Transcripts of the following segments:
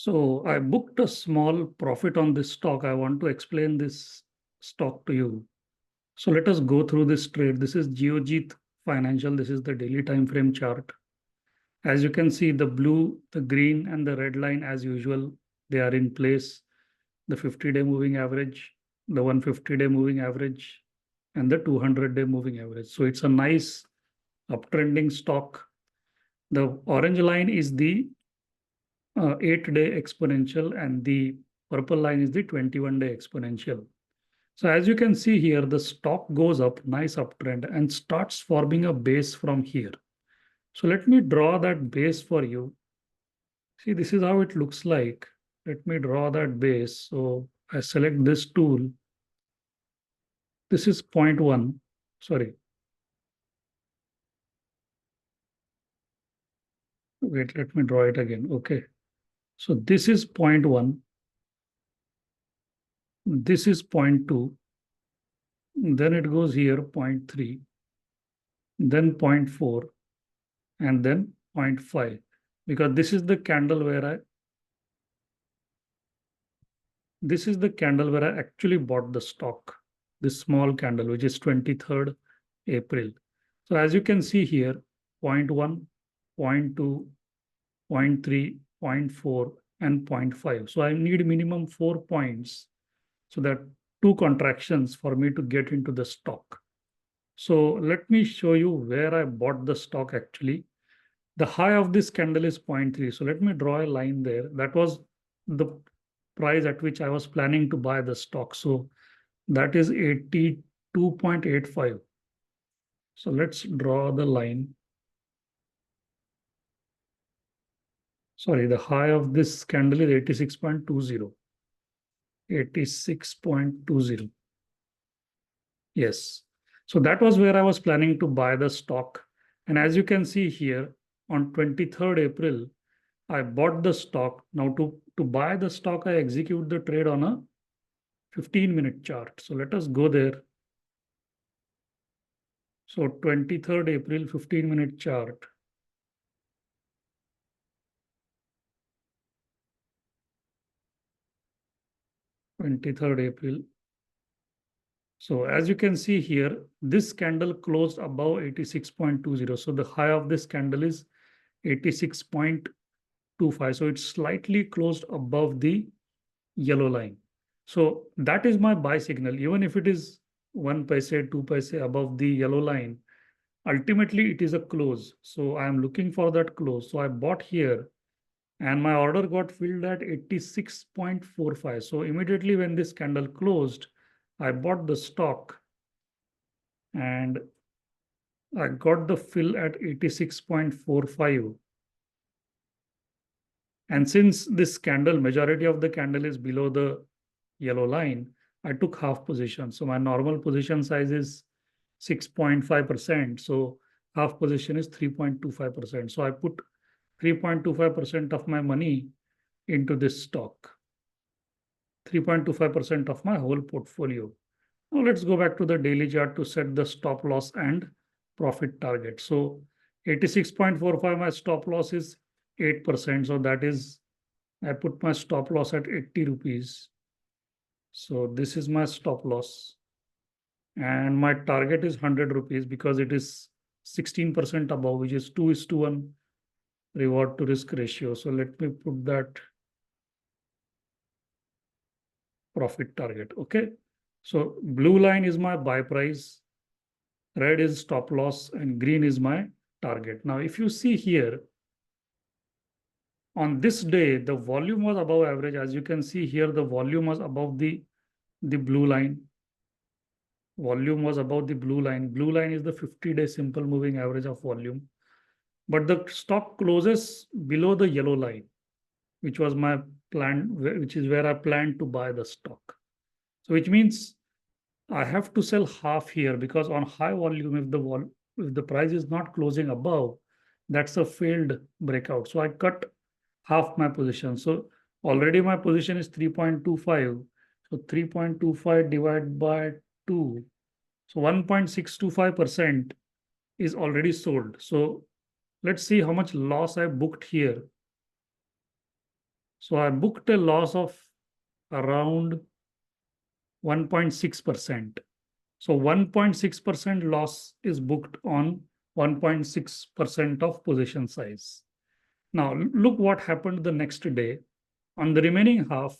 So I booked a small profit on this stock. I want to explain this stock to you. So let us go through this trade. This is Geojit Financial. This is the daily time frame chart. As you can see, the blue, the green, and the red line, as usual, they are in place. The 50-day moving average, the 150-day moving average, and the 200-day moving average. So it's a nice uptrending stock. The orange line is the 8-day exponential, and the purple line is the 21-day exponential. So as you can see here, the stock goes up, nice uptrend, and starts forming a base from here. So let me draw that base for you. See, this is how it looks like. Let me draw that base. So I select this tool. This is 0.1. Sorry. Wait, let me draw it again. Okay. So this is 0.1. This is 0.2. Then it goes here 0.3. Then 0.4. And then 0.5. Because this is the candle where I actually bought the stock, this small candle, which is 23rd April. So as you can see here, 0.1, 0.2, 0.3, 0.4, and 0.5. So I need minimum 4 points. So that 2 contractions for me to get into the stock. So let me show you where I bought the stock actually. The high of this candle is 0.3. So let me draw a line there. That was the price at which I was planning to buy the stock. So that is 82.85. So let's draw the line. Sorry, the high of this candle is 86.20. 86.20. Yes. So that was where I was planning to buy the stock. And as you can see here, on 23rd April, I bought the stock. Now to buy the stock, I execute the trade on a 15-minute chart. So let us go there. So 23rd April, 15-minute chart. April. So as you can see here, this candle closed above 86.20. So the high of this candle is 86.25. So it's slightly closed above the yellow line. So that is my buy signal. Even if it is 1 paise, 2 paise above the yellow line, ultimately it is a close. So I am looking for that close. So I bought here and my order got filled at 86.45. So immediately when this candle closed, I bought the stock and I got the fill at 86.45. And since this candle, majority of the candle is below the yellow line, I took half position. So my normal position size is 6.5%. So half position is 3.25%. So I put 3.25% of my money into this stock. 3.25% of my whole portfolio. Now let's go back to the daily chart to set the stop loss and profit target. So 86.45, my stop loss is 8%. So that is, I put my stop loss at 80 rupees. So this is my stop loss. And my target is 100 rupees because it is 16% above, which is 2:1 reward to risk ratio. So let me put that profit target. Okay. So blue line is my buy price, red is stop loss, and green is my target. Now, if you see here, on this day, the volume was above average. As you can see here, the volume was above the blue line. Volume was above the blue line. Blue line is the 50-day simple moving average of volume. But the stock closes below the yellow line, which was my plan, which is where I planned to buy the stock. So which means I have to sell half here because on high volume, if the price is not closing above, that's a failed breakout. So I cut half my position. So already my position is 3.25. So 3.25 divided by 2. So 1.625% is already sold. So let's see how much loss I booked here. So I booked a loss of around 1.6%. So 1.6% loss is booked on 1.6% of position size. Now look what happened the next day. On the remaining half,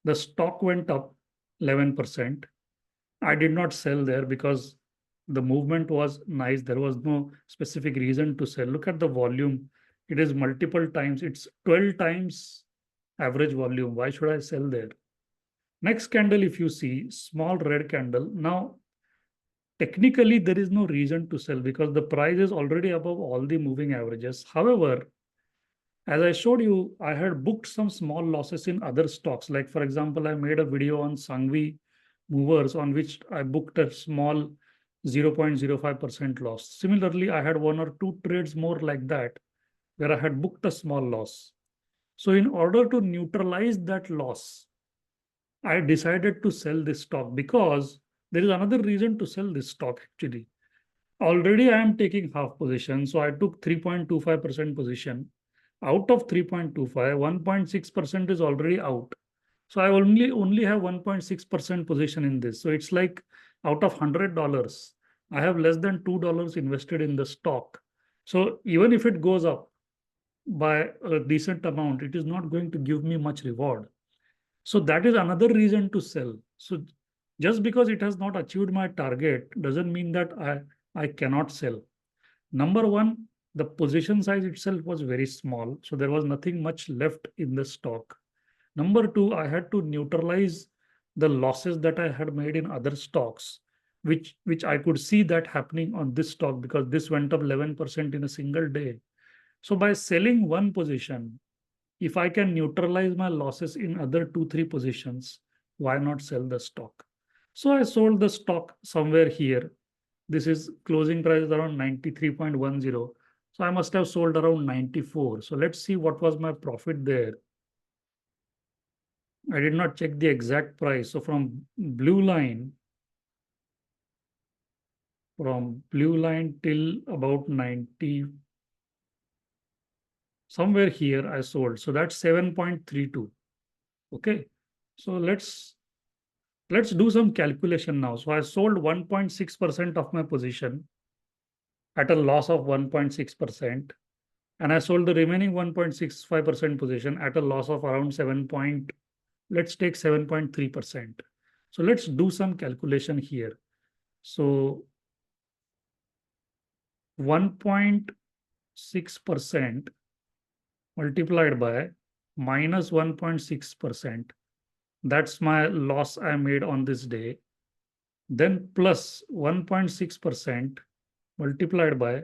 the stock went up 11%. I did not sell there because the movement was nice. There was no specific reason to sell. Look at the volume. It is multiple times. It's 12 times average volume. Why should I sell there? Next candle, if you see, small red candle. Now, technically, there is no reason to sell because the price is already above all the moving averages. However, as I showed you, I had booked some small losses in other stocks. Like, for example, I made a video on Sangvi movers on which I booked a small 0.05% loss. Similarly, I had one or two trades more like that where I had booked a small loss. So, in order to neutralize that loss, I decided to sell this stock because there is another reason to sell this stock actually. Already I am taking half position. So I took 3.25% position. Out of 3.25, 1.6% is already out. So I only have 1.6% position in this. So it's like out of $100, I have less than $2 invested in the stock. So even if it goes up by a decent amount, it is not going to give me much reward. So that is another reason to sell. So just because it has not achieved my target doesn't mean that I cannot sell. Number one, the position size itself was very small, so there was nothing much left in the stock. Number two, I had to neutralize the losses that I had made in other stocks, which I could see that happening on this stock because this went up 11% in a single day. So by selling one position, if I can neutralize my losses in other two, three positions, why not sell the stock? So I sold the stock somewhere here. This is closing price is around 93.10. So I must have sold around 94. So let's see what was my profit there. I did not check the exact price. So from blue line till about 90, somewhere here I sold. So that's 7.32. Okay. So let's do some calculation now. So I sold 1.6% of my position at a loss of 1.6%. And I sold the remaining 1.65% position at a loss of around 7. Let's take 7.3%. So let's do some calculation here. So 1.6% multiplied by minus 1.6%. That's my loss I made on this day. Then plus 1.6% multiplied by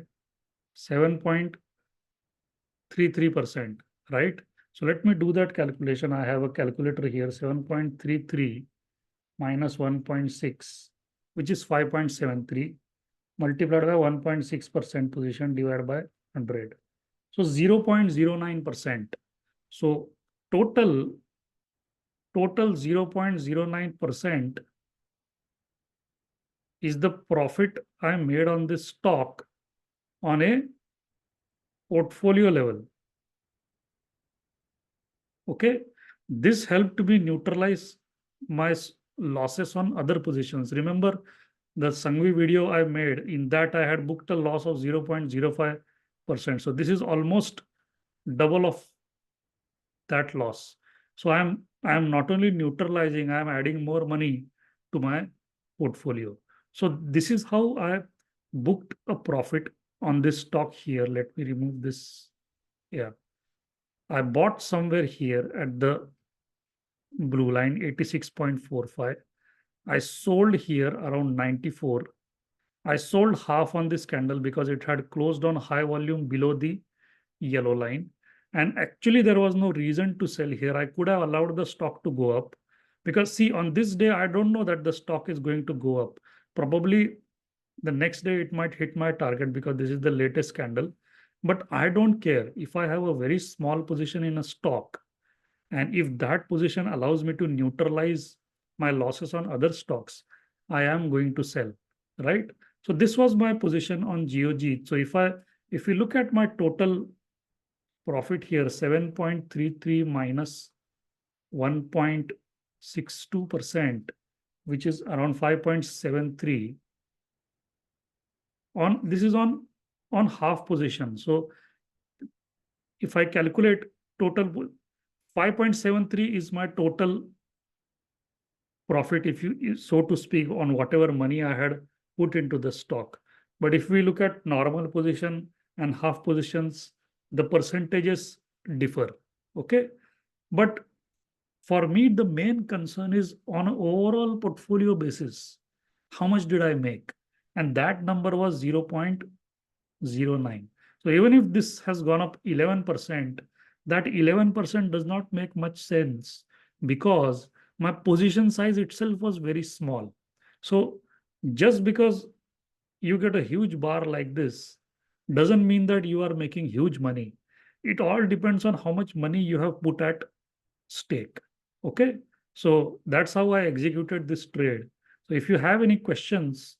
7.33%, right? So let me do that calculation. I have a calculator here, 7.33 minus 1.6, which is 5.73, multiplied by 1.6% position divided by 100. So 0.09%. So total 0.09% is the profit I made on this stock on a portfolio level. Okay, this helped me neutralize my losses on other positions. Remember the Sangvi video I made, in that I had booked a loss of 0.05%. So this is almost double of that loss. So I'm not only neutralizing, I'm adding more money to my portfolio. So this is how I booked a profit on this stock here. Let me remove this. Yeah. I bought somewhere here at the blue line 86.45. I sold here around 94. I sold half on this candle because it had closed on high volume below the yellow line. And actually, there was no reason to sell here. I could have allowed the stock to go up because, see, on this day, I don't know that the stock is going to go up. Probably the next day, it might hit my target because this is the latest candle. But I don't care if I have a very small position in a stock. And if that position allows me to neutralize my losses on other stocks, I am going to sell, right? So this was my position on Geojit. So if you look at my total profit here, 7.33 minus 1.62%, which is around 5.73 on this is on half position. So if I calculate total, 5.73 is my total profit, if you so to speak, on whatever money I had put into the stock. But if we look at normal position and half positions, the percentages differ. Okay. But for me, the main concern is on an overall portfolio basis, how much did I make? And that number was 0.09. So even if this has gone up 11%, that 11% does not make much sense because my position size itself was very small. So just because you get a huge bar like this doesn't mean that you are making huge money. It all depends on how much money you have put at stake. Okay. So that's how I executed this trade. So if you have any questions,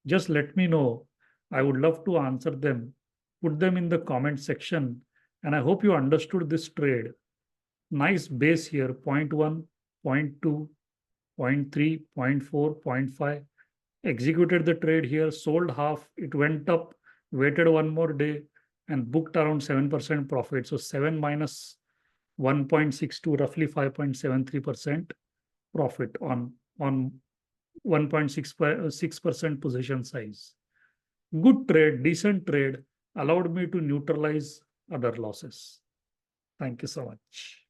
just let me know. I would love to answer them. Put them in the comment section. And I hope you understood this trade. Nice base here, 0.1, 0.2, 0.3, 0.4, 0.5. Executed the trade here, sold half. It went up, waited one more day, and booked around 7% profit. So 7 minus 1.62, roughly 5.73% profit on 1.6% position size. Good trade, decent trade, allowed me to neutralize other losses. Thank you so much.